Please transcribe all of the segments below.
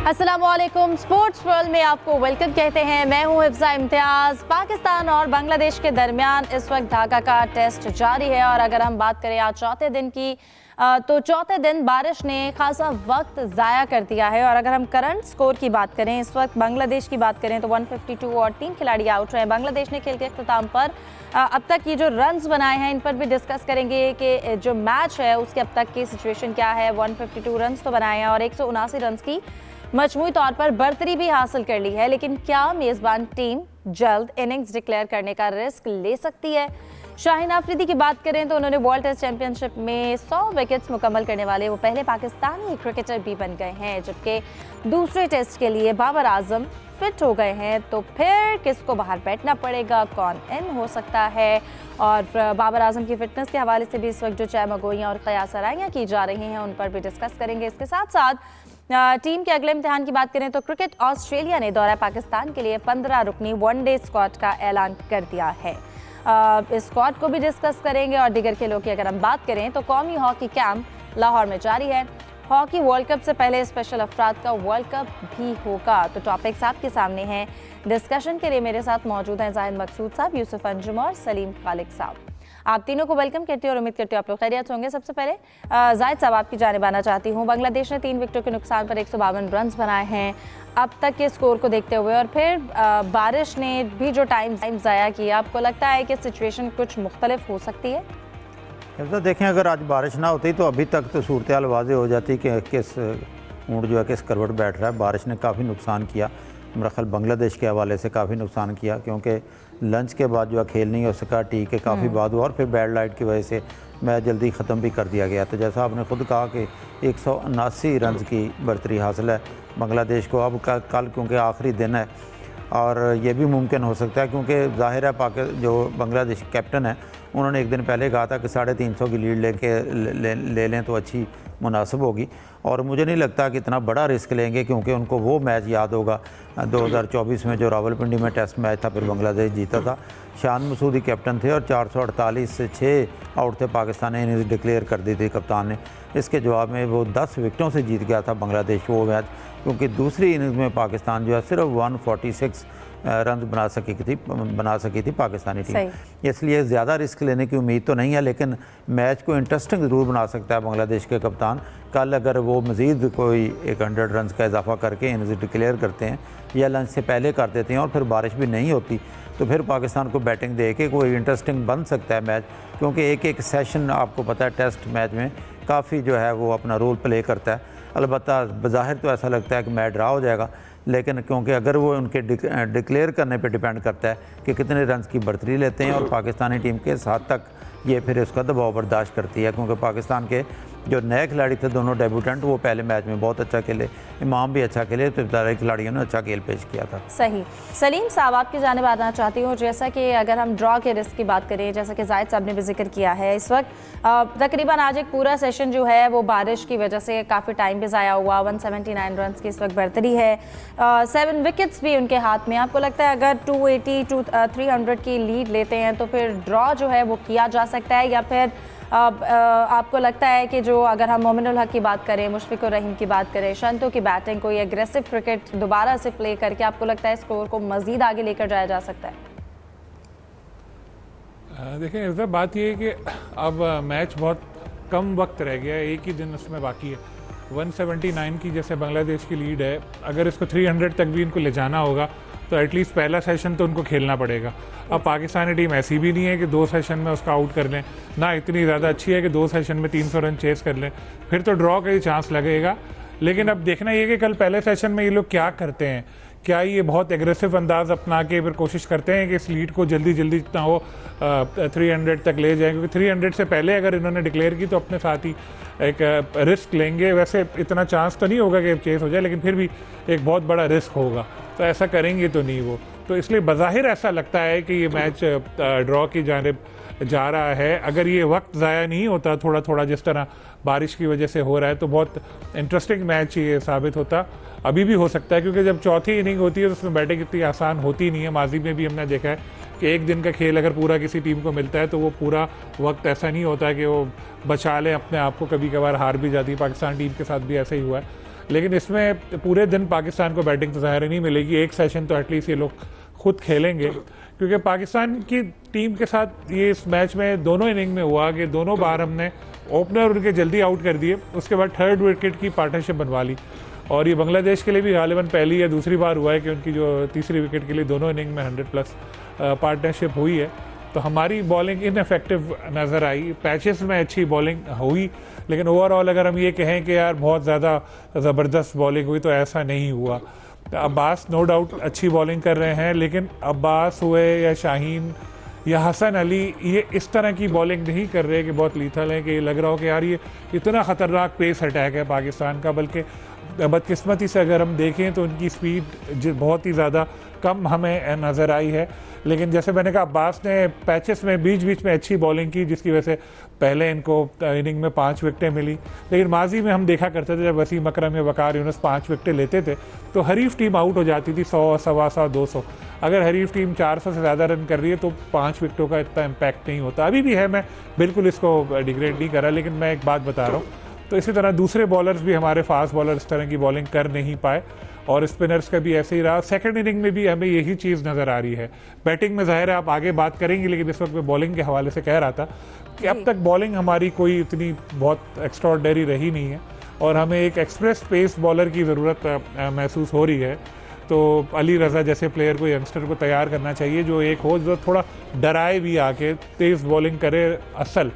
अस्सलामुअलैकुम। Sports world में आपको वेलकम कहते हैं। मैं हूं हिफ्जा इम्तियाज़। पाकिस्तान और बांग्लादेश के दरमियान इस वक्त ढाका का टेस्ट जारी है और अगर हम बात करें आज चौथे दिन की तो चौथे दिन बारिश ने खासा वक्त ज़ाया कर दिया है। और अगर हम करंट स्कोर की बात करें, इस वक्त बांग्लादेश की बात करें तो 152 और 3 खिलाड़ी आउट रहे हैं। बांग्लादेश ने खेल के अख्ताम पर अब तक ये जो रन्स बनाए हैं इन पर भी डिस्कस करेंगे कि जो मैच है उसके अब तक की सिचुएशन क्या है। 152 रन्स तो बनाए हैं और 179 रन्स की मजमूई तौर पर बर्तरी भी हासिल कर ली है। लेकिन क्या मेज़बान टीम जल्द इनिंग्स डिक्लेयर करने का रिस्क ले सकती है? शाहीन आफरीदी की बात करें तो उन्होंने वर्ल्ड टेस्ट चैंपियनशिप में 100 विकेट्स मुकम्मल करने वाले वो पहले पाकिस्तानी क्रिकेटर भी बन गए हैं। जबकि दूसरे टेस्ट के लिए बाबर आजम फिट हो गए हैं। तो फिर किसको बाहर बैठना पड़ेगा, कौन इन हो सकता है? और बाबर आजम की फिटनेस के हवाले से भी इस वक्त जो चहमगोइयाँ और क़यासराइयाँ की जा रही हैं उन पर भी डिस्कस करेंगे। इसके साथ साथ टीम के अगले इम्तिहान की बात करें तो क्रिकेट ऑस्ट्रेलिया ने दौरा पाकिस्तान के लिए 15 रुकनी वनडे स्क्वाड का ऐलान कर दिया है। इस स्क्वाड को भी डिस्कस करेंगे। और दीगर खेलों की अगर हम बात करें तो कौमी हॉकी कैंप लाहौर में जारी है। हॉकी वर्ल्ड कप से पहले स्पेशल अफराद का वर्ल्ड कप भी होगा। तो टॉपिक्स आपके सामने हैं। डिस्कशन के लिए मेरे साथ मौजूद हैं जाहिद मकसूद साहब, यूसुफ अंजुम और सलीम खालिक साहब। आप तीनों को वेलकम करती हूँ और उम्मीद करती हूँ आप लोग खैरियत होंगे। सबसे पहले जाहिद साहब आपकी जानिब आना चाहती हूँ। बांग्लादेश ने 3 विकेटों के नुकसान पर 152 रन बनाए हैं अब तक के स्कोर को देखते हुए, और फिर बारिश ने भी जो टाइम ज़ाया किया, आपको लगता है कि सिचुएशन कुछ मुख्तलिफ हो सकती है? तो देखें, अगर आज बारिश ना होती तो अभी तक तो सूरत हाल वाज़ेह हो जाती कि किस ऊँट जो है किस करवट बैठ रहा है। बारिश ने काफ़ी नुकसान किया, मेरा ख्याल बांग्लादेश के हवाले से काफ़ी नुकसान किया, क्योंकि लंच के बाद जो है खेल नहीं हो सका, टी के काफ़ी बाद हुआ और फिर बैड लाइट की वजह से मैच जल्दी ख़त्म भी कर दिया गया। तो जैसा आपने ख़ुद कहा कि 179 रन की बर्तरी हासिल है बांग्लादेश को। अब कल क्योंकि आखिरी दिन है और ये भी मुमकिन हो सकता है, क्योंकि ज़ाहिर है जो बांग्लादेश कैप्टन है उन्होंने एक दिन पहले कहा था कि 350 की लीड ले लें तो अच्छी मुनासिब होगी। और मुझे नहीं लगता कि इतना बड़ा रिस्क लेंगे, क्योंकि उनको वो मैच याद होगा 2024 में जो रावलपिंडी में टेस्ट मैच था, फिर बांग्लादेश जीता था। शान मसूदी कैप्टन थे और 448 से 6 आउट थे, पाकिस्तान ने इनिंग्स डिक्लेयर कर दी थी कप्तान ने। इसके जवाब में वो 10 विकेटों से जीत गया था बांग्लादेश वो मैच, क्योंकि दूसरी इनिंग्स में पाकिस्तान जो है सिर्फ 146 रन बना सकी थी पाकिस्तानी टीम। इसलिए ज़्यादा रिस्क लेने की उम्मीद तो नहीं है, लेकिन मैच को इंटरेस्टिंग ज़रूर बना सकता है बांग्लादेश के कप्तान। कल अगर वो मज़ीद कोई 100 रन का इजाफा करके इनिंग्स डिक्लेयर करते हैं या लंच से पहले कर देते हैं और फिर बारिश भी नहीं होती, तो फिर पाकिस्तान को बैटिंग दे के कोई इंटरेस्टिंग बन सकता है मैच। क्योंकि एक सेशन आपको पता है टेस्ट मैच में काफ़ी जो है वो अपना रोल प्ले करता है। अलबत्ता बज़ाहिर तो ऐसा लगता है कि मैच ड्रा हो जाएगा, लेकिन क्योंकि अगर वो उनके डिक्लेयर करने पे डिपेंड करता है कि कितने रन्स की बर्तरी लेते हैं, और पाकिस्तानी टीम के साथ तक ये फिर उसका दबाव बर्दाश्त करती है। क्योंकि पाकिस्तान के जो नए खिलाड़ी थे, दोनों डेब्यूटेंट, वो पहले मैच में बहुत अच्छा खेले, इमाम भी अच्छा खेले, तो सारे खिलाड़ियों ने अच्छा खेल पेश किया था। सही। सलीम साहब आपकी जानिब आना चाहती हूँ। जैसा कि अगर हम ड्रॉ के रिस्क की बात करें, जैसा कि जाहिद साहब ने भी जिक्र किया है, इस वक्त तकरीबन आज एक पूरा सेशन जो है वो बारिश की वजह से काफ़ी टाइम भी ज़ाया हुआ। 179 रन की इस वक्त बर्तरी है, 7 विकेट्स भी उनके हाथ में। आपको लगता है अगर 280 300 की लीड लेते हैं तो फिर ड्रॉ जो है वो किया जा सकता है, या फिर आपको लगता है कि जो अगर हम मोमिनुल हक की बात करें, मुशफिकुर रहीम की बात करें, शंतो की बैटिंग, कोई एग्रेसिव क्रिकेट दोबारा से प्ले करके आपको लगता है स्कोर को मज़ीद आगे लेकर जाया जा सकता है? देखें, इस बात ये है कि अब मैच बहुत कम वक्त रह गया है, एक ही दिन उसमें बाकी है। 179 की जैसे बांग्लादेश की लीड है, अगर इसको 300 तक भी इनको ले जाना होगा तो एटलीस्ट पहला सेशन तो उनको खेलना पड़ेगा। अब पाकिस्तानी टीम ऐसी भी नहीं है कि 2 सेशन में उसका आउट कर लें, ना इतनी ज़्यादा अच्छी है कि 2 सेशन में 300 रन चेस कर लें, फिर तो ड्रॉ का ही चांस लगेगा। लेकिन अब देखना ये कि कल पहले सेशन में ये लोग क्या करते हैं। क्या ये बहुत एग्रेसिव अंदाज अपना के फिर कोशिश करते हैं कि इस लीड को जल्दी जितना हो 300 तक ले जाएं, क्योंकि 300 से पहले अगर इन्होंने डिक्लेयर की तो अपने साथ ही एक रिस्क लेंगे। वैसे इतना चांस तो नहीं होगा कि चेस हो जाए, लेकिन फिर भी एक बहुत बड़ा रिस्क होगा, तो ऐसा करेंगे तो नहीं वो। तो इसलिए बज़ाहिर ऐसा लगता है कि ये मैच ड्रॉ की जानिब जा रहा है। अगर ये वक्त ज़ाया नहीं होता थोड़ा थोड़ा जिस तरह बारिश की वजह से हो रहा है, तो बहुत इंटरेस्टिंग मैच ये साबित होता। अभी भी हो सकता है, क्योंकि जब चौथी इनिंग होती है तो उसमें बैटिंग इतनी आसान होती नहीं है। माजी में भी हमने देखा है कि एक दिन का खेल अगर पूरा किसी टीम को मिलता है तो वो पूरा वक्त ऐसा नहीं होता कि वो बचा लें अपने आप को, कभी कभार हार भी जाती है। पाकिस्तान टीम के साथ भी ऐसा ही हुआ है। लेकिन इसमें पूरे दिन पाकिस्तान को बैटिंग तो ज़ाहिर नहीं मिलेगी, एक सेशन तो एटलीस्ट ये लोग खुद खेलेंगे, क्योंकि पाकिस्तान की टीम के साथ ये इस मैच में दोनों इनिंग में हुआ कि दोनों बार हमने ओपनर उनके जल्दी आउट कर दिए, उसके बाद थर्ड विकेट की पार्टनरशिप बनवा ली। और ये बांग्लादेश के लिए भी गालिबन पहली या दूसरी बार हुआ है कि उनकी जो तीसरी विकेट के लिए दोनों इनिंग में 100+ पार्टनरशिप हुई है। तो हमारी बॉलिंग इनफेक्टिव नज़र आई, पैचेस में अच्छी बॉलिंग हुई, लेकिन ओवरऑल अगर हम ये कहें कि यार बहुत ज़्यादा ज़बरदस्त बॉलिंग हुई तो ऐसा नहीं हुआ। अब्बास नो डाउट अच्छी बॉलिंग कर रहे हैं, लेकिन अब्बास हुए या शाहीन या हसन अली ये इस तरह की बॉलिंग नहीं कर रहे कि बहुत लीथल है, कि ये लग रहा हो कि यार ये इतना ख़तरनाक पेस अटैक है पाकिस्तान का। बल्कि बदकिस्मती से अगर हम देखें तो उनकी स्पीड बहुत ही ज़्यादा कम हमें नज़र आई है। लेकिन जैसे मैंने कहा, अब्बास ने पैचेस में बीच बीच में अच्छी बॉलिंग की, जिसकी वजह से पहले इनको इनिंग में 5 विकेटें मिली। लेकिन माजी में हम देखा करते थे जब वसीम अकरम या वकार यूनुस 5 विकेटें लेते थे तो हरीफ टीम आउट हो जाती थी 100, 125, 200। अगर हरीफ टीम 400 से ज़्यादा रन कर रही है तो 5 विकेटों का इतना इम्पैक्ट नहीं होता। अभी भी है, मैं बिल्कुल इसको डिग्रेड नहीं कर रहा, लेकिन मैं एक बात बता रहा हूँ। तो इसी तरह दूसरे बॉलर्स भी, हमारे फास्ट बॉलर इस तरह की बॉलिंग कर नहीं पाए, और स्पिनर्स का भी ऐसे ही रहा। सेकंड इनिंग में भी हमें यही चीज़ नज़र आ रही है। बैटिंग में ज़ाहिर है आप आगे बात करेंगे, लेकिन इस वक्त मैं बॉलिंग के हवाले से कह रहा था कि अब तक बॉलिंग हमारी कोई इतनी बहुत एक्स्ट्राऑर्डिनरी रही नहीं है, और हमें एक एक्सप्रेस पेस बॉलर की ज़रूरत महसूस हो रही है। तो अली रज़ा जैसे प्लेयर को, यंगस्टर को तैयार करना चाहिए जो एक हो जो थोड़ा डराए भी, आके तेज़ बॉलिंग करे असल।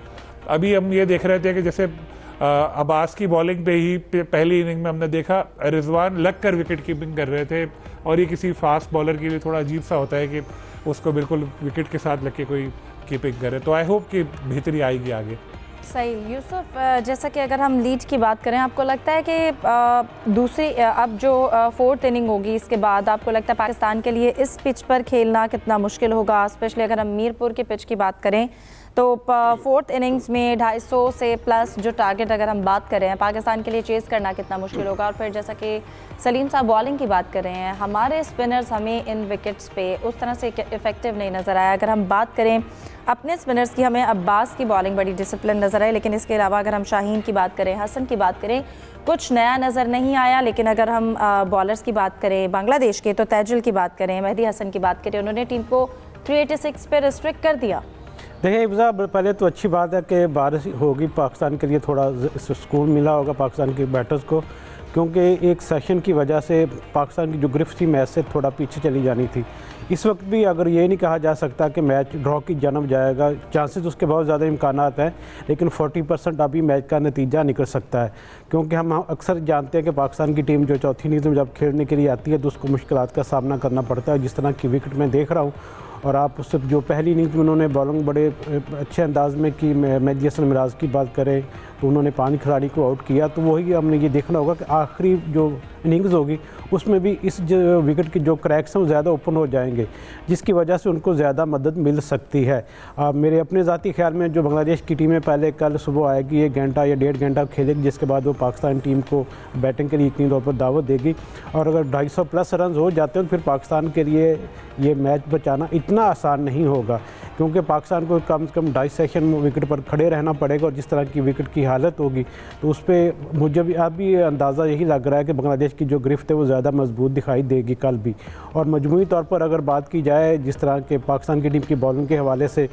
अभी हम ये देख रहे थे कि जैसे अब्बास की बॉलिंग पे ही पहली इनिंग में हमने देखा रिजवान लग कर विकेट कीपिंग कर रहे थे, और ये किसी फास्ट बॉलर के लिए थोड़ा अजीब सा होता है कि उसको बिल्कुल विकेट के साथ लग के कोई कीपिंग करे। तो आई होप कि बेहतरी आएगी आगे। सही यूसुफ, जैसा कि अगर हम लीड की बात करें, आपको लगता है कि दूसरी अब जो 4th इनिंग होगी इसके बाद आपको लगता है पाकिस्तान के लिए इस पिच पर खेलना कितना मुश्किल होगा? स्पेशली अगर हम मीरपुर के पिच की बात करें तो 4th इनिंग्स में 250 से प्लस जो टारगेट अगर हम बात कर रहे हैं पाकिस्तान के लिए चेज़ करना कितना मुश्किल होगा? और फिर जैसा कि सलीम साहब बॉलिंग की बात कर रहे हैं, हमारे स्पिनर्स हमें इन विकेट्स पे उस तरह से इफ़ेक्टिव नहीं नज़र आया। अगर हम बात करें अपने स्पिनर्स की, हमें अब्बास की बॉलिंग बड़ी डिसिप्लिन नज़र आई, लेकिन इसके अलावा अगर हम शाहीन की बात करें, हसन की बात करें, कुछ नया नज़र नहीं आया। लेकिन अगर हम बॉलर्स की बात करें बांग्लादेश के, तो तैजुल की बात करें, मेहदी हसन की बात करें, उन्होंने टीम को 386 पे रिस्ट्रिक्ट कर दिया। देखिए इब्जा, पहले तो अच्छी बात है कि बारिश होगी, पाकिस्तान के लिए थोड़ा सुकून मिला होगा पाकिस्तान के बैटर्स को, क्योंकि एक सेशन की वजह से पाकिस्तान की जो गिरफ्त थी मैच से थोड़ा पीछे चली जानी थी। इस वक्त भी अगर ये नहीं कहा जा सकता कि मैच ड्रॉ की जन्म जाएगा, चांसेस उसके बहुत ज़्यादा इम्कानात हैं, लेकिन 40% अभी मैच का नतीजा निकल सकता है। क्योंकि हम अक्सर जानते हैं कि पाकिस्तान की टीम जो चौथी इनिंग्स में जब खेलने के लिए आती है तो उसको मुश्किलात का सामना करना पड़ता है। जिस तरह की विकेट मैं देख रहा हूँ, और आप उससे जो पहली इनिंग्स में उन्होंने बॉलिंग बड़े अच्छे अंदाज में की, मेहदी हसन मिराज की बात करें तो उन्होंने 5 खिलाड़ी को आउट किया। तो वही हमने ये देखना होगा कि आखिरी जो इनिंग्स होगी उसमें भी इस जो विकेट के जो क्रैक्स हैं वो ज़्यादा ओपन हो जाएंगे, जिसकी वजह से उनको ज़्यादा मदद मिल सकती है। मेरे अपने ज़ाती ख्याल में जो बांग्लादेश की टीमें पहले कल सुबह आएगी, 1 घंटा या 1.5 घंटा खेलेगी, जिसके बाद वो पाकिस्तान टीम को बैटिंग के लिए यकीनी तौर पर दावत देगी। और अगर 250+ रन हो जाते हैं तो फिर पाकिस्तान के लिए ये मैच बचाना इतना आसान नहीं होगा, क्योंकि पाकिस्तान को कम से कम 2.5 सेशन में विकेट पर खड़े रहना पड़ेगा। और जिस तरह की विकेट की हालत होगी तो उस पर मुझे भी अभी अंदाज़ा यही लग रहा है कि बांग्लादेश की जो गिरफ्त है वो ज़्यादा मजबूत दिखाई देगी कल भी। और मजमूई तौर पर अगर बात की जाए जिस तरह के पाकिस्तान की टीम की बॉलिंग के हवाले से,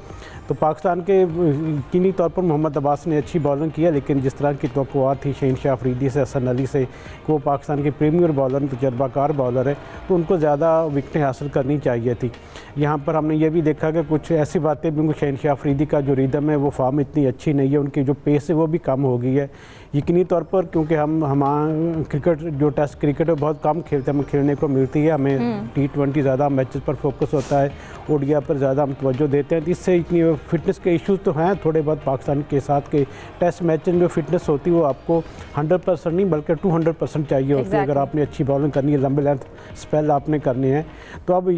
तो पाकिस्तान के यकीनी तौर पर मोहम्मद अब्बास ने अच्छी बॉलिंग किया, लेकिन जिस तरह की तवक्कुआत थी शहनशाह अफरीदी से, हसन अली से, वो पाकिस्तान के प्रीमियर बॉलर, तजर्बाकार बॉलर है, तो उनको ज़्यादा विकेटें हासिल करनी चाहिए थी। यहाँ पर हमने ये भी देखा कि कुछ ऐसी बातें भी, शहनशाह अफरीदी का जो रिदम है वो फॉर्म इतनी अच्छी नहीं है, उनकी जो पेस है वो भी कम हो गई है यकीनी तौर पर, क्योंकि हमारा क्रिकेट जो टेस्ट क्रिकेट है बहुत कम खेलते हैं, हमें खेलने को मिलती है। हमें T20 ज़्यादा मैचेस पर फोकस होता है, ओडिया पर ज़्यादा हम तवज्जो देते हैं। तो इससे इतनी फिटनेस के इश्यूज़ तो हैं थोड़े बहुत पाकिस्तान के साथ के टेस्ट मैच में जो फिटनेस होती है वो आपको 100% नहीं बल्कि 200% चाहिए होती है अगर आपने अच्छी बॉलिंग करनी है, लंबे लेंथ स्पेल आपने करने हैं। तो अब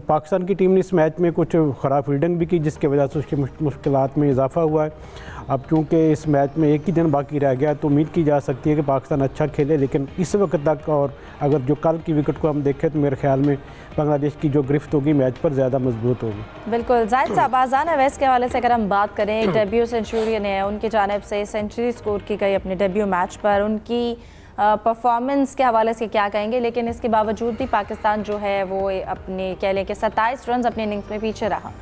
पाकिस्तान की टीम ने इस मैच में कुछ ख़राब फील्डिंग भी की, जिसकी वजह से उसकी मुश्किलात में इजाफा हुआ है। अब चूँकि इस मैच में एक ही दिन बाकी रह गया तो उम्मीद की जा सकती है कि पाकिस्तान अच्छा खेले, लेकिन इस वक्त तक और अगर जो कल की विकेट को हम देखें तो मेरे ख्याल में बांग्लादेश की जो गिरफ्त होगी मैच पर ज़्यादा मजबूत होगी। बिल्कुल जाहिद साहब, आज़ान अवैस के हवाले से अगर हम बात करें, डेब्यू सेंचुरियन है, उनकी जानिब से सेंचुरी स्कोर की गई अपने डेब्यू मैच पर। उनकी परफॉर्मेंस के हवाले से क्या कहेंगे, लेकिन इसके बावजूद भी पाकिस्तान जो है वो अपने कह लें कि 27 रन अपने इनिंग्स में पीछे रहा।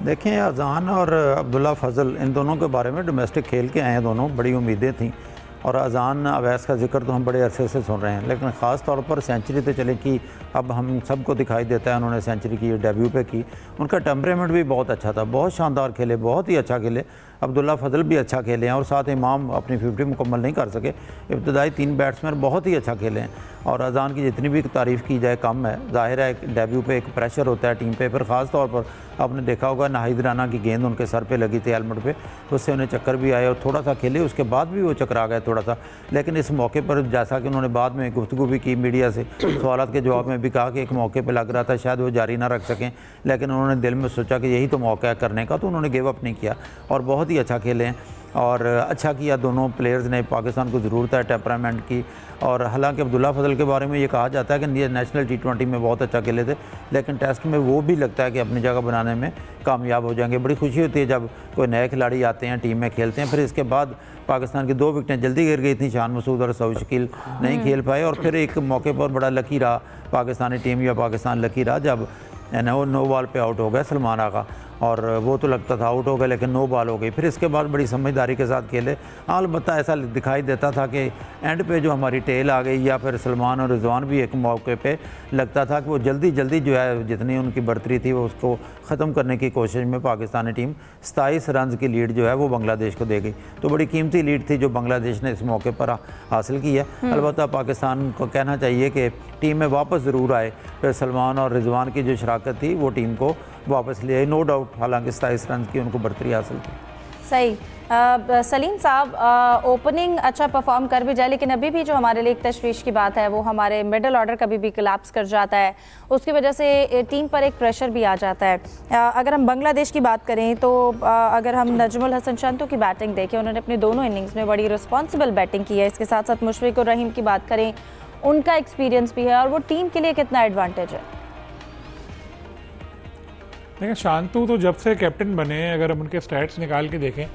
देखें, अजान और अब्दुल्ला फजल इन दोनों के बारे में डोमेस्टिक खेल के आए हैं दोनों, बड़ी उम्मीदें थी। और अजान अवैस का जिक्र तो हम बड़े अरसे से सुन रहे हैं, लेकिन ख़ास तौर पर सेंचुरी तो चले कि अब हम सबको दिखाई देता है उन्होंने सेंचुरी की, डेब्यू पे की। उनका टेम्परेमेंट भी बहुत अच्छा था, बहुत शानदार खेले, बहुत ही अच्छा खेले। अब्दुल्ला फजल भी अच्छा खेले हैं और साथ इमाम अपनी 50 मुकम्मल नहीं कर सके। इब्तदाई 3 बैट्समैन बहुत ही अच्छा खेले हैं और अजान की जितनी भी तारीफ़ की जाए कम है। ज़ाहिर है डेब्यू पे एक प्रेशर होता है टीम पे, फिर ख़ास तौर पर आपने देखा होगा नाहिद राना की गेंद उनके सर पे लगी थी हेलमेट पे, उससे उन्हें चक्कर भी आए और थोड़ा सा खेले, उसके बाद भी वो चक्कर गए थोड़ा सा। लेकिन इस मौके पर जैसा कि उन्होंने बाद में गुफ्तगू भी की मीडिया से, सवालात के जवाब में भी कहा कि एक मौके पर लग रहा था शायद वो जारी ना रख सकें, लेकिन उन्होंने दिल में सोचा कि यही तो मौका है करने का, तो उन्होंने गिव अप नहीं किया और बहुत ही अच्छा खेले हैं। और अच्छा किया दोनों प्लेयर्स ने, पाकिस्तान को ज़रूरत है टेम्परामेंट की। और हालांकि अब्दुल्ला फजल के बारे में ये कहा जाता है कि ये नेशनल T20 में बहुत अच्छा खेले थे, लेकिन टेस्ट में वो भी लगता है कि अपनी जगह बनाने में कामयाब हो जाएंगे। बड़ी खुशी होती है जब कोई नए खिलाड़ी आते हैं, टीम में खेलते हैं। फिर इसके बाद पाकिस्तान की 2 विकेटें जल्दी गिर गई थी, शान मसूद और सऊद शकील नहीं खेल पाए। और फिर एक मौके पर बड़ा लकी रहा पाकिस्तानी टीम, या पाकिस्तान लकी रहा जब नो बॉल पे आउट हो गया सलमान आगा, और वो तो लगता था आउट हो गए लेकिन नो बॉल हो गई। फिर इसके बाद बड़ी समझदारी के साथ खेले। हाँ, अलबत्ता ऐसा दिखाई देता था कि एंड पे जो हमारी टेल आ गई, या फिर सलमान और रिजवान भी एक मौके पे लगता था कि वो जल्दी जल्दी जो है जितनी उनकी बढ़तरी थी वो उसको ख़त्म करने की कोशिश में पाकिस्तानी टीम 27 रन की लीड जो है वो बांग्लादेश को दे गई। तो बड़ी कीमती लीड थी जो बांग्लादेश ने इस मौके पर हासिल की है। अलबत्ता पाकिस्तान को कहना चाहिए कि टीम में वापस ज़रूर आए, फिर सलमान और रिजवान की जो शराकत थी वो टीम को वापस ले आई, नो डाउट। हालांकि 27 रन की उनको बढ़तरी हासिल थी। सही। सलीम साहब, ओपनिंग अच्छा परफॉर्म कर भी जाए, लेकिन अभी भी जो हमारे लिए एक तशवीश की बात है वो हमारे मिडल ऑर्डर कभी भी कोलैप्स कर जाता है, उसकी वजह से टीम पर एक प्रेशर भी आ जाता है। अगर हम बांग्लादेश की बात करें तो अगर हम नजमुल हसन शंतु की बैटिंग देखें, उन्होंने अपनी दोनों इनिंग्स में बड़ी रिस्पॉन्सिबल बैटिंग की है। इसके साथ साथ मुशफिक और रहीम की बात करें, उनका एक्सपीरियंस भी है और वो टीम के लिए कितना एडवांटेज है। देखिए, शांतु तो जब से कैप्टन बने हैं, अगर हम उनके स्टैट्स निकाल के देखें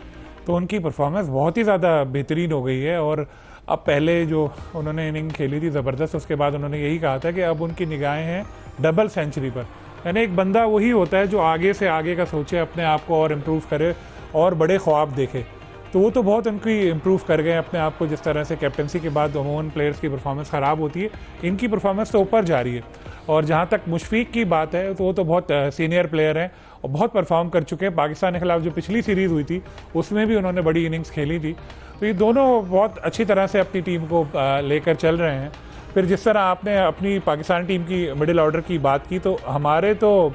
तो उनकी परफॉर्मेंस बहुत ही ज़्यादा बेहतरीन हो गई है। और अब पहले जो उन्होंने इनिंग खेली थी ज़बरदस्त, उसके बाद उन्होंने यही कहा था कि अब उनकी निगाहें हैं डबल सेंचुरी पर। यानी एक बंदा वही होता है जो आगे से आगे का सोचे, अपने आप को और इम्प्रूव करे और बड़े ख्वाब देखे। तो वो तो बहुत उनकी इम्प्रूव कर गए अपने आप को। जिस तरह से कैप्टनसी के बाद अमूमन प्लेयर्स की परफॉर्मेंस ख़राब होती है, इनकी परफॉर्मेंस तो ऊपर जा रही है। और जहाँ तक मुशफिक की बात है तो वो तो बहुत सीनियर प्लेयर हैं और बहुत परफॉर्म कर चुके हैं। पाकिस्तान के खिलाफ जो पिछली सीरीज़ हुई थी उसमें भी उन्होंने बड़ी इनिंग्स खेली थी। तो ये दोनों बहुत अच्छी तरह से अपनी टीम को लेकर चल रहे हैं। फिर जिस तरह आपने अपनी पाकिस्तान टीम की मिडिल ऑर्डर की बात की, तो हमारे तो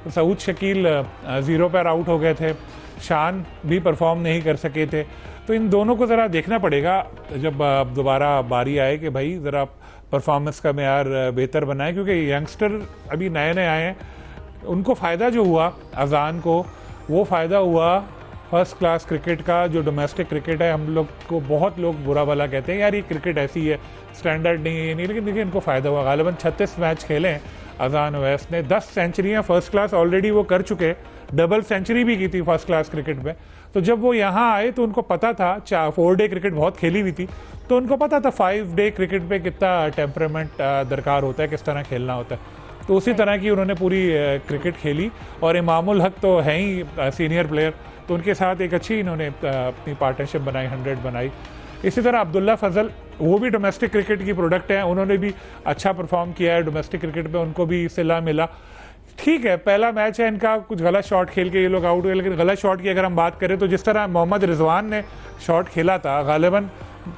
सऊद शकील 0 पर आउट हो गए थे, शान भी परफॉर्म नहीं कर सके थे। तो इन दोनों को ज़रा देखना पड़ेगा जब दोबारा बारी आए कि भाई ज़रा परफॉर्मेंस का मेयार बेहतर बनाए, क्योंकि यंगस्टर अभी नए नए आए हैं। उनको फ़ायदा जो हुआ अजान को, वो फ़ायदा हुआ फर्स्ट क्लास क्रिकेट का। जो डोमेस्टिक क्रिकेट है, हम लोग को बहुत लोग बुरा भला कहते हैं यार ये क्रिकेट ऐसी है, स्टैंडर्ड नहीं है, ये नहीं, लेकिन देखिए इनको फ़ायदा हुआ। गालिबन 36 मैच खेले हैं अजान ओवैस ने, 10 सेंचुरियाँ फर्स्ट क्लास ऑलरेडी वो कर चुके, डबल सेंचुरी भी की थी फर्स्ट क्लास क्रिकेट में। तो जब वो यहाँ आए तो उनको पता था, 4 डे क्रिकेट बहुत खेली हुई थी, तो उनको पता था 5 डे क्रिकेट पे कितना टेम्परामेंट दरकार होता है, किस तरह खेलना होता है। तो उसी तरह की उन्होंने पूरी क्रिकेट खेली। और इमामुल हक तो हैं ही सीनियर प्लेयर, तो उनके साथ एक अच्छी इन्होंने अपनी पार्टनरशिप बनाई, 100 बनाई। इसी तरह अब्दुल्ला फजल, वो भी डोमेस्टिक क्रिकेट की प्रोडक्ट हैं, उन्होंने भी अच्छा परफॉर्म किया है डोमेस्टिक क्रिकेट पे, उनको भी सिला मिला। ठीक है, पहला मैच है इनका, कुछ गलत शॉट खेल के ये लोग आउट हुए, लेकिन गलत शॉट की अगर हम बात करें तो जिस तरह मोहम्मद रिजवान ने शॉट खेला था, गालिबन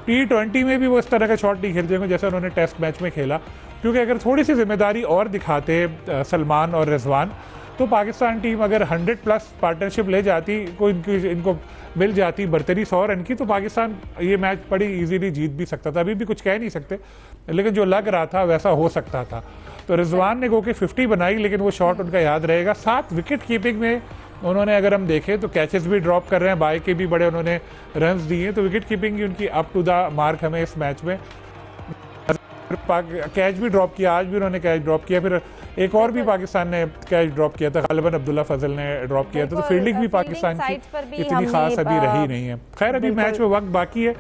T20 में भी वो इस तरह का शॉट नहीं खेलते होंगे जैसे उन्होंने टेस्ट मैच में खेला। क्योंकि अगर थोड़ी सी जिम्मेदारी और दिखाते सलमान और रिजवान, तो पाकिस्तान टीम अगर 100+ पार्टनरशिप ले जाती, कोई इनको मिल जाती बरतरी 100 रन की, तो पाकिस्तान ये मैच बड़ी इजीली जीत भी सकता था। अभी भी कुछ कह नहीं सकते, लेकिन जो लग रहा था वैसा हो सकता था। तो रिजवान ने गो के 50 बनाई, लेकिन वो शॉट उनका याद रहेगा। 7 विकेट कीपिंग में उन्होंने, अगर हम देखें तो कैचेस भी ड्रॉप कर रहे हैं, बाय के भी बड़े उन्होंने रन्स दिए हैं। तो विकेट कीपिंग की उनकी अप टू द मार्क हमें इस मैच में। कैच भी ड्रॉप किया, आज भी उन्होंने कैच ड्रॉप किया। फिर एक और भी पाकिस्तान ने कैच ड्रॉप किया था, गालिबन अब्दुल्ला फजल ने ड्रॉप किया था। तो फील्डिंग भी पाकिस्तान की इतनी खास अभी रही नहीं है। खैर, अभी मैच में वक्त बाकी है।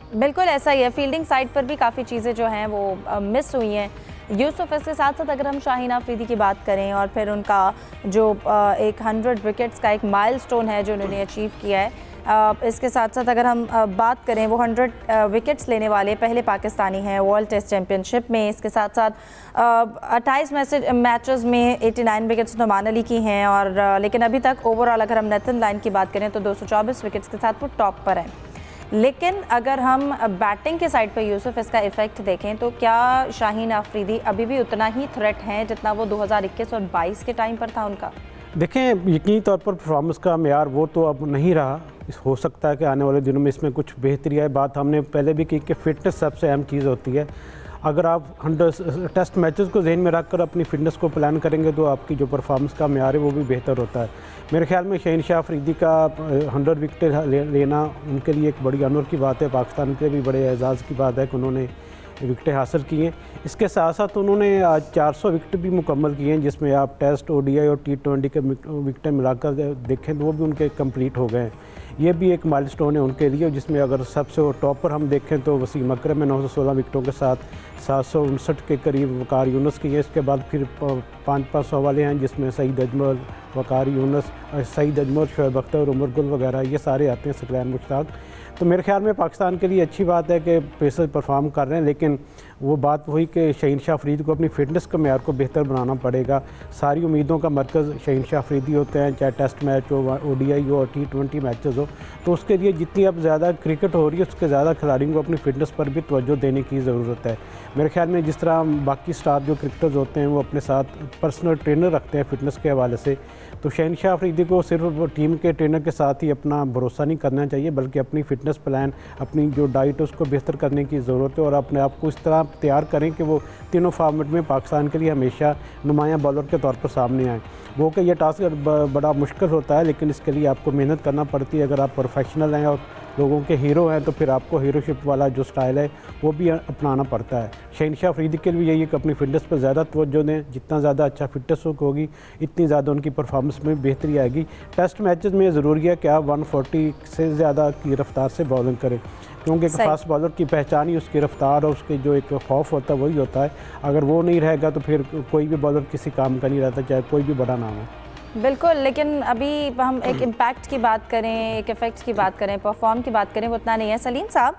बिल्कुल ऐसा ही है, फील्डिंग साइड पर भी काफ़ी चीज़ें जो हैं वो मिस हुई हैं यूसुफ। इसके साथ साथ अगर हम शाहीन आफरीदी की बात करें और फिर उनका जो एक 100 विकेट्स का एक माइलस्टोन है जो उन्होंने अचीव किया है, इसके साथ साथ अगर हम बात करें, वो 100 विकेट्स लेने वाले पहले पाकिस्तानी हैं वर्ल्ड टेस्ट चैम्पियनशिप में। इसके साथ साथ 28 मैचेस में 89 विकेट्स नुमान अली की हैं, और लेकिन अभी तक ओवरऑल अगर हम नेथन लाइन की बात करें तो 224 विकेट्स के साथ वो टॉप पर हैं। लेकिन अगर हम बैटिंग के साइड पर यूसुफ इसका इफेक्ट देखें तो क्या शाहीन आफरीदी अभी भी उतना ही थ्रेट हैं जितना वो 2021 और 22 के टाइम पर था उनका? देखें, यकीनी तौर पर परफॉर्मेंस का मेयार वो तो अब नहीं रहा। हो सकता है कि आने वाले दिनों में इसमें कुछ बेहतरी आए। बात हमने पहले भी की कि फिटनेस सबसे अहम चीज़ होती है। अगर आप 100 टेस्ट मैचेस को जहन में रखकर अपनी फिटनेस को प्लान करेंगे तो आपकी जो परफॉर्मेंस का मेयार है वो भी बेहतर होता है। मेरे ख्याल में शहनशाह अफरीदी का 100 विकेट लेना उनके लिए एक बड़ी ऑनर की बात है। पाकिस्तान के लिए भी बड़े एजाज़ की बात है कि उन्होंने विकेटें हासिल की हैं। इसके साथ साथ उन्होंने आज 400 विकेट भी मुकम्मल किए हैं, जिसमें आप टेस्ट, ओडीआई और T20 के विकेटें मिलाकर देखें तो वो भी उनके कंप्लीट हो गए हैं। ये भी एक माइलस्टोन है उनके लिए, जिसमें अगर सबसे टॉप पर हम देखें तो वसीम अकरम में 916 विकेटों के साथ 759 के करीब वकार यूनुस की है। इसके बाद फिर 500 वाले हैं, जिसमें सईद अजमल, वकार यूनुस, सईद अजमल, शोएब अख्तर, उमर गुल वगैरह ये सारे आते हैं, सकलैन मुश्ताक। तो मेरे ख्याल में पाकिस्तान के लिए अच्छी बात है कि पेसर परफॉर्म कर रहे हैं, लेकिन वो बात वही कि शहनशाह अफरीदी को अपनी फिटनेस के मेयार को बेहतर बनाना पड़ेगा। सारी उम्मीदों का मरकज़ शहनशाह अफरीदी होते हैं, चाहे टेस्ट मैच हो, ओडीआई हो और T20 मैचेस हो। तो उसके लिए जितनी अब ज़्यादा क्रिकेट हो रही है उसके ज़्यादा खिलाड़ियों को अपनी फिटनेस पर भी तवज्जो देने की ज़रूरत है। मेरे ख्याल में जिस तरह बाकी स्टार जो क्रिकेटर्स होते हैं वो अपने साथ पर्सनल ट्रेनर रखते हैं फिटनेस के हवाले से, तो शहनशाह अफरीदी को सिर्फ टीम के ट्रेनर के साथ ही अपना भरोसा नहीं करना चाहिए, बल्कि अपनी फ़िटनेस प्लान, अपनी जो डाइट है उसको बेहतर करने की ज़रूरत है, और अपने आप को इस तरह तैयार करें कि वो तीनों फॉर्मेट में पाकिस्तान के लिए हमेशा नुमायाँ बॉलर के तौर पर सामने आएँ। वो कि यह टास्क बड़ा मुश्किल होता है, लेकिन इसके लिए आपको मेहनत करना पड़ती है। अगर आप प्रोफेशनल हैं और लोगों के हीरो हैं तो फिर आपको हीरोशिप वाला जो स्टाइल है वो भी अपनाना पड़ता है। शहनशाह अफरीदी के लिए यही कि अपनी फिटनेस पर ज़्यादा तवज्जो दें। जितना ज़्यादा अच्छा फिटनेस होगी इतनी ज़्यादा उनकी परफॉर्मेंस में बेहतरी आएगी। टेस्ट मैचेस में ज़रूरी है कि आप 140 से ज़्यादा की रफ्तार से बॉलिंग करें, क्योंकि एक फास्ट बॉलर की पहचान ही उसकी रफ्तार और उसके जो एक खौफ होता है वही होता है। अगर वो नहीं रहेगा तो फिर कोई भी बॉलर किसी काम का नहीं रहता, चाहे कोई भी बड़ा नाम हो। बिल्कुल, लेकिन अभी हम एक इम्पैक्ट की बात करें, एक इफ़ेक्ट की बात करें, परफॉर्म की बात करें, वो उतना नहीं है। सलीम साहब,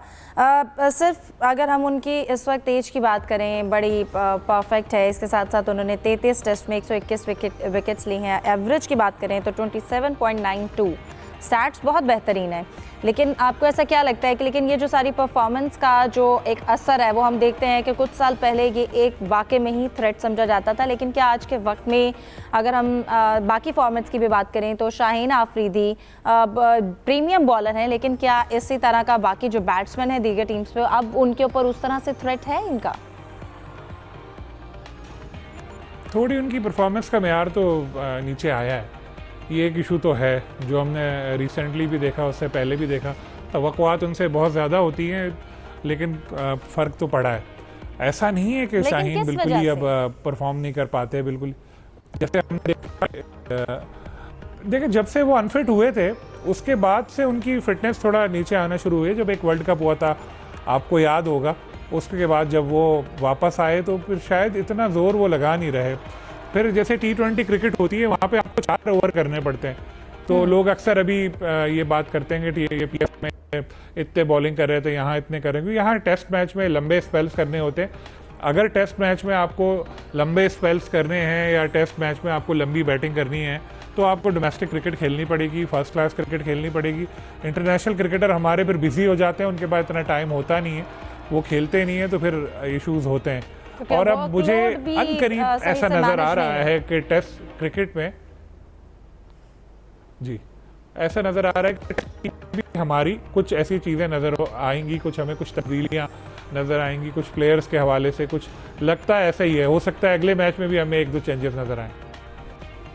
सिर्फ अगर हम उनकी इस वक्त एज की बात करें, बड़ी परफेक्ट है। इसके साथ साथ उन्होंने 33 टेस्ट में 121 विकेट्स ली हैं। एवरेज की बात करें तो 27.92, स्टैट्स बहुत बेहतरीन है। लेकिन आपको ऐसा क्या लगता है कि लेकिन ये जो सारी परफॉर्मेंस का जो एक असर है वो हम देखते हैं कि कुछ साल पहले ये एक वाक़ई में ही थ्रेट समझा जाता था, लेकिन क्या आज के वक्त में अगर हम बाकी फॉर्मेट्स की भी बात करें तो शाहीन आफरीदी प्रीमियम बॉलर हैं, लेकिन क्या इसी तरह का बाकी जो बैट्समैन है दीगर टीम्स पे अब उनके ऊपर उस तरह से थ्रेट है इनका? थोड़ी उनकी परफॉर्मेंस का मेयार तो नीचे आया है, ये एक इशू तो है जो हमने रिसेंटली भी देखा, उससे पहले भी देखा। तवक्कुआत उनसे बहुत ज़्यादा होती हैं, लेकिन फ़र्क तो पड़ा है। ऐसा नहीं है कि शाहीन बिल्कुल ही अब परफॉर्म नहीं कर पाते। बिल्कुल जैसे हमने देखा जब से वो अनफिट हुए थे उसके बाद से उनकी फिटनेस थोड़ा नीचे आना शुरू हुई। जब एक वर्ल्ड कप हुआ था, आपको याद होगा, उसके बाद जब वो वापस आए तो फिर शायद इतना ज़ोर वो लगा नहीं रहे। फिर जैसे T20 क्रिकेट होती है वहाँ पे आपको 4 ओवर करने पड़ते हैं, तो लोग अक्सर अभी ये बात करते हैं कि PF में इतने बॉलिंग कर रहे थे, यहाँ इतने करेंगे। यहाँ टेस्ट मैच में लंबे स्पेल्स करने होते हैं। अगर टेस्ट मैच में आपको लंबे स्पेल्स करने हैं या टेस्ट मैच में आपको लंबी बैटिंग करनी है तो आपको डोमेस्टिक क्रिकेट खेलनी पड़ेगी, फर्स्ट क्लास क्रिकेट खेलनी पड़ेगी। इंटरनेशनल क्रिकेटर हमारे फिर बिजी हो जाते हैं, उनके पास इतना टाइम होता नहीं है, वो खेलते नहीं है, तो फिर इश्यूज होते हैं। और अब मुझे अनकरीब ऐसा नजर आ रहा है कि टेस्ट क्रिकेट में जी ऐसा नजर आ रहा है कि हमारी कुछ ऐसी चीजें नजर आएंगी, कुछ हमें कुछ तब्दीलियां नजर आएंगी, कुछ प्लेयर्स के हवाले से कुछ लगता है ऐसा ही है। हो सकता है अगले मैच में भी हमें 1-2 चेंजेस नजर आए।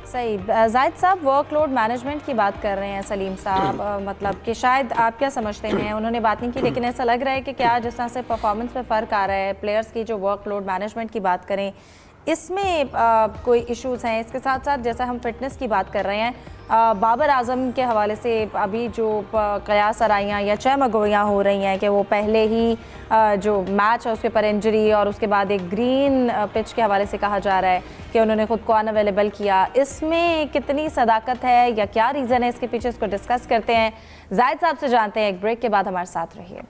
सही। जाहिद साहब, वर्कलोड मैनेजमेंट की बात कर रहे हैं सलीम साहब, मतलब कि शायद आप क्या समझते हैं, उन्होंने बात नहीं की, लेकिन ऐसा लग रहा है कि क्या जिस तरह से परफॉर्मेंस में फ़र्क आ रहा है, प्लेयर्स की जो वर्कलोड मैनेजमेंट की बात करें, इसमें कोई इश्यूज हैं? इसके साथ साथ जैसा हम फिटनेस की बात कर रहे हैं, बाबर आजम के हवाले से अभी जो कयास आराइयाँ या चहमगोइयाँ हो रही हैं कि वो पहले ही जो मैच है उसके पर इंजरी और उसके बाद एक ग्रीन पिच के हवाले से कहा जा रहा है कि उन्होंने खुद को अनअवेलेबल किया, इसमें कितनी सदाकत है या क्या रीज़न है इसके पीछे, इसको डिस्कस करते हैं। जाहिद साहब से जानते हैं, एक ब्रेक के बाद हमारे साथ रहिए।